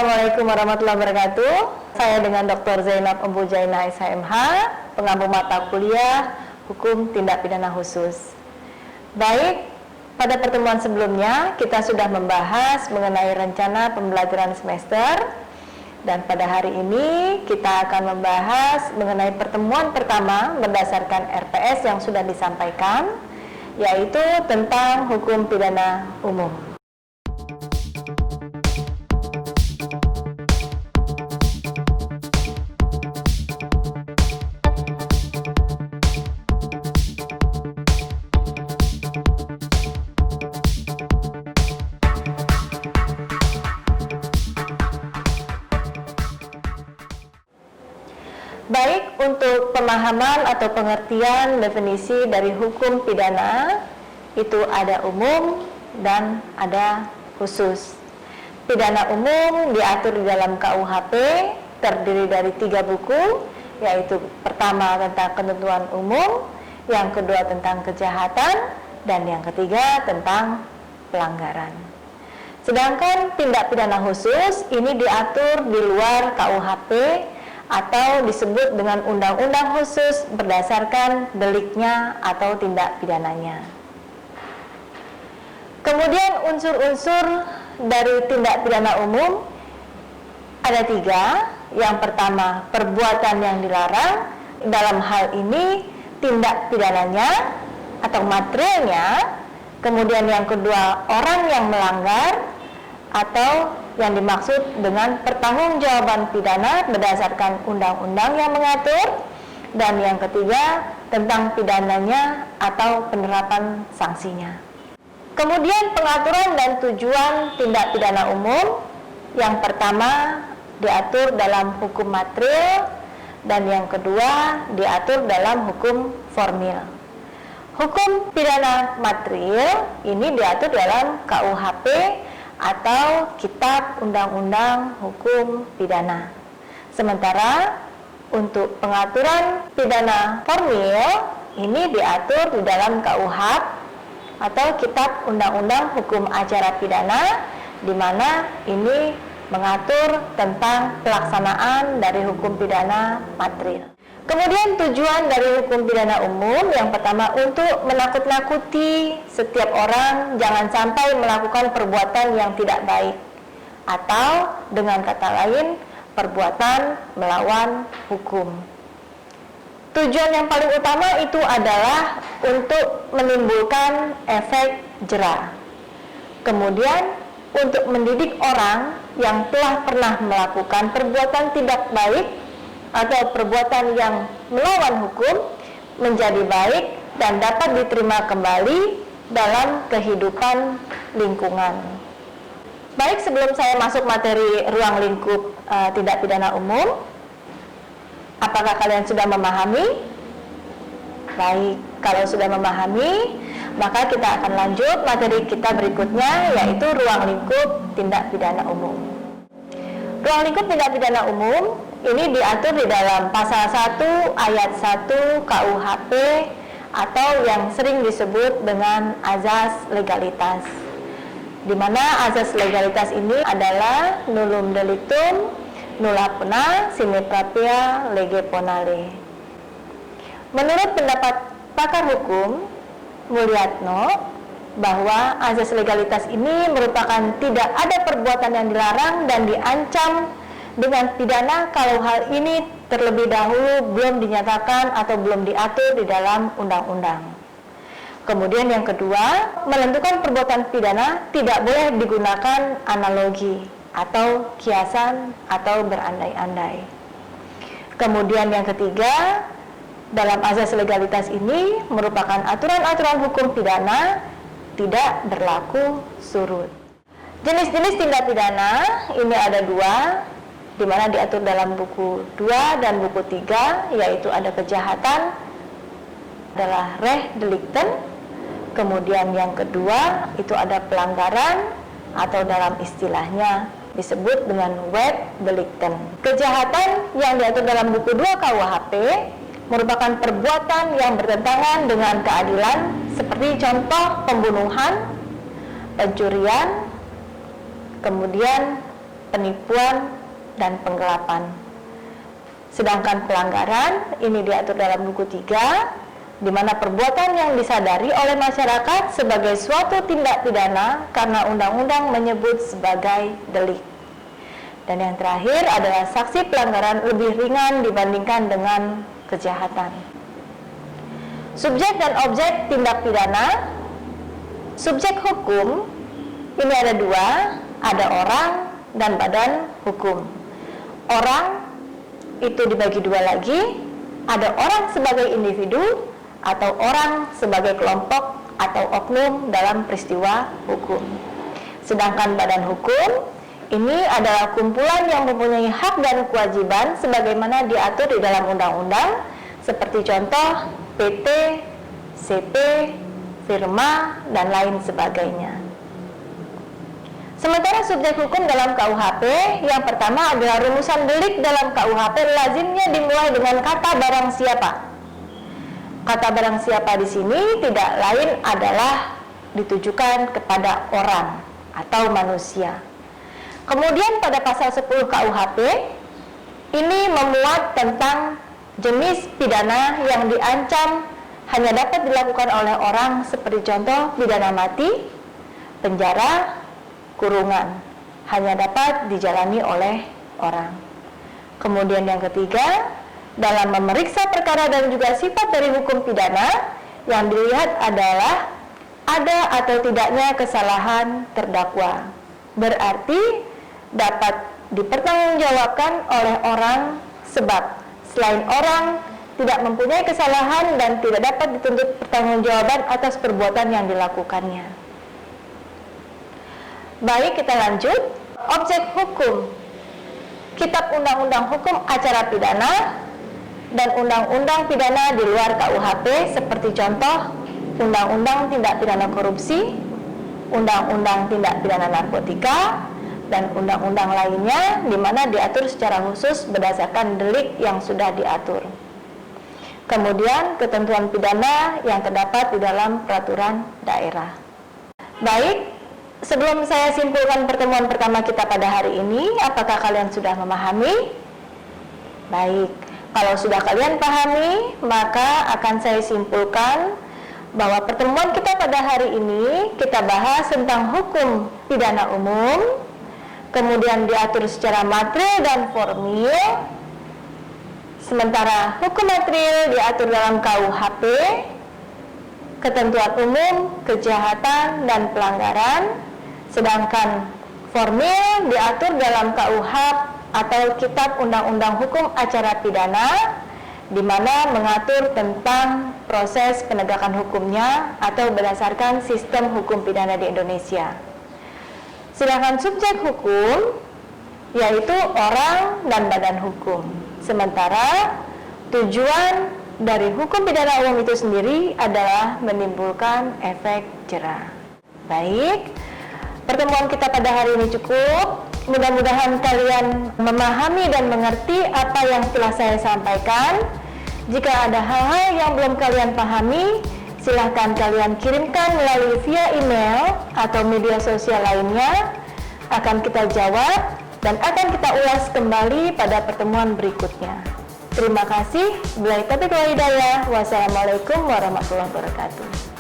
Assalamualaikum warahmatullahi wabarakatuh. Saya dengan Dr. Zainab Embu Jaina SHMH, pengampu mata kuliah Hukum Tindak Pidana Khusus. Baik, pada pertemuan sebelumnya kita sudah membahas mengenai rencana pembelajaran semester, dan pada hari ini kita akan membahas mengenai pertemuan pertama berdasarkan RPS yang sudah disampaikan, yaitu tentang hukum pidana umum. Baik, untuk pemahaman atau pengertian definisi dari hukum pidana, itu ada umum dan ada khusus. Pidana umum diatur di dalam KUHP, terdiri dari 3 buku, yaitu pertama tentang ketentuan umum, yang kedua tentang kejahatan, dan yang ketiga tentang pelanggaran. Sedangkan tindak pidana khusus ini diatur di luar KUHP, atau disebut dengan undang-undang khusus berdasarkan deliknya atau tindak pidananya. Kemudian unsur-unsur dari tindak pidana umum ada 3. Yang pertama, perbuatan yang dilarang. Dalam hal ini tindak pidananya atau materialnya. Kemudian yang kedua, orang yang melanggar, atau yang dimaksud dengan pertanggungjawaban pidana berdasarkan undang-undang yang mengatur, dan yang ketiga tentang pidananya atau penerapan sanksinya. Kemudian pengaturan dan tujuan tindak pidana umum, yang pertama diatur dalam hukum material, dan yang kedua diatur dalam hukum formil. Hukum pidana material ini diatur dalam KUHP atau Kitab Undang-Undang Hukum Pidana. Sementara untuk pengaturan pidana formil ini diatur di dalam KUHAP atau Kitab Undang-Undang Hukum Acara Pidana, di mana ini mengatur tentang pelaksanaan dari hukum pidana material. Kemudian tujuan dari hukum pidana umum, yang pertama untuk menakut-nakuti setiap orang jangan sampai melakukan perbuatan yang tidak baik, atau dengan kata lain perbuatan melawan hukum. Tujuan yang paling utama itu adalah untuk menimbulkan efek jera. Kemudian untuk mendidik orang yang telah pernah melakukan perbuatan tidak baik atau perbuatan yang melawan hukum menjadi baik dan dapat diterima kembali dalam kehidupan lingkungan. Baik, sebelum saya masuk materi ruang lingkup tindak pidana umum, apakah kalian sudah memahami? Baik, kalau sudah memahami, maka kita akan lanjut materi kita berikutnya, yaitu ruang lingkup tindak pidana umum. Ruang lingkup tindak pidana umum ini diatur di dalam pasal 1 ayat 1 KUHP, atau yang sering disebut dengan azas legalitas, di mana azas legalitas ini adalah nullum delictum nulla puna sine prapia lege ponale. Menurut pendapat pakar hukum Mulyatno, bahwa azas legalitas ini merupakan tidak ada perbuatan yang dilarang dan diancam dengan pidana kalau hal ini terlebih dahulu belum dinyatakan atau belum diatur di dalam undang-undang. Kemudian yang kedua, menentukan perbuatan pidana tidak boleh digunakan analogi atau kiasan atau berandai-andai. Kemudian yang ketiga, dalam azas legalitas ini merupakan aturan-aturan hukum pidana tidak berlaku surut. Jenis-jenis tindak pidana ini ada 2, di mana diatur dalam buku 2 dan buku 3, yaitu ada kejahatan adalah reh delicten, kemudian yang kedua itu ada pelanggaran atau dalam istilahnya disebut dengan wet delicten. Kejahatan yang diatur dalam buku 2 KUHP merupakan perbuatan yang bertentangan dengan keadilan, seperti contoh pembunuhan, pencurian, kemudian penipuan, dan penggelapan. Sedangkan pelanggaran ini diatur dalam buku 3, di mana perbuatan yang disadari oleh masyarakat sebagai suatu tindak pidana karena undang-undang menyebut sebagai delik. Dan yang terakhir adalah sanksi pelanggaran lebih ringan dibandingkan dengan kejahatan. Subjek dan objek tindak pidana. Subjek hukum ini ada 2, ada orang dan badan hukum. Orang itu dibagi 2 lagi, ada orang sebagai individu atau orang sebagai kelompok atau oknum dalam peristiwa hukum. Sedangkan badan hukum ini adalah kumpulan yang mempunyai hak dan kewajiban sebagaimana diatur di dalam undang-undang, seperti contoh PT, CP, firma, dan lain sebagainya. Sementara subjek hukum dalam KUHP, yang pertama adalah rumusan delik dalam KUHP lazimnya dimulai dengan kata barang siapa. Kata barang siapa di sini tidak lain adalah ditujukan kepada orang atau manusia. Kemudian pada pasal 10 KUHP ini memuat tentang jenis pidana yang diancam hanya dapat dilakukan oleh orang, seperti contoh pidana mati, penjara, kurungan, hanya dapat dijalani oleh orang. Kemudian yang ketiga, dalam memeriksa perkara dan juga sifat dari hukum pidana, yang dilihat adalah ada atau tidaknya kesalahan terdakwa. Berarti dapat dipertanggungjawabkan oleh orang, sebab selain orang tidak mempunyai kesalahan dan tidak dapat dituntut pertanggungjawaban atas perbuatan yang dilakukannya. Baik, kita lanjut. Objek hukum. Kitab Undang-Undang Hukum Acara Pidana dan Undang-Undang Pidana di luar KUHP, seperti contoh Undang-Undang Tindak Pidana Korupsi, Undang-Undang Tindak Pidana Narkotika, dan undang-undang lainnya, di mana diatur secara khusus berdasarkan delik yang sudah diatur. Kemudian ketentuan pidana yang terdapat di dalam peraturan daerah. Baik, sebelum saya simpulkan pertemuan pertama kita pada hari ini, apakah kalian sudah memahami? Baik, kalau sudah kalian pahami, maka akan saya simpulkan bahwa pertemuan kita pada hari ini kita bahas tentang hukum pidana umum, kemudian diatur secara material dan formil. Sementara hukum material diatur dalam KUHP, ketentuan umum, kejahatan, dan pelanggaran. Sedangkan formil diatur dalam KUHP atau Kitab Undang-Undang Hukum Acara Pidana, di mana mengatur tentang proses penegakan hukumnya atau berdasarkan sistem hukum pidana di Indonesia. Sedangkan subjek hukum yaitu orang dan badan hukum. Sementara tujuan dari hukum pidana umum itu sendiri adalah menimbulkan efek jera. Baik, pertemuan kita pada hari ini cukup. Mudah-mudahan kalian memahami dan mengerti apa yang telah saya sampaikan. Jika ada hal-hal yang belum kalian pahami, silahkan kalian kirimkan melalui via email atau media sosial lainnya. Akan kita jawab dan akan kita ulas kembali pada pertemuan berikutnya. Terima kasih. Wassalamualaikum warahmatullahi wabarakatuh.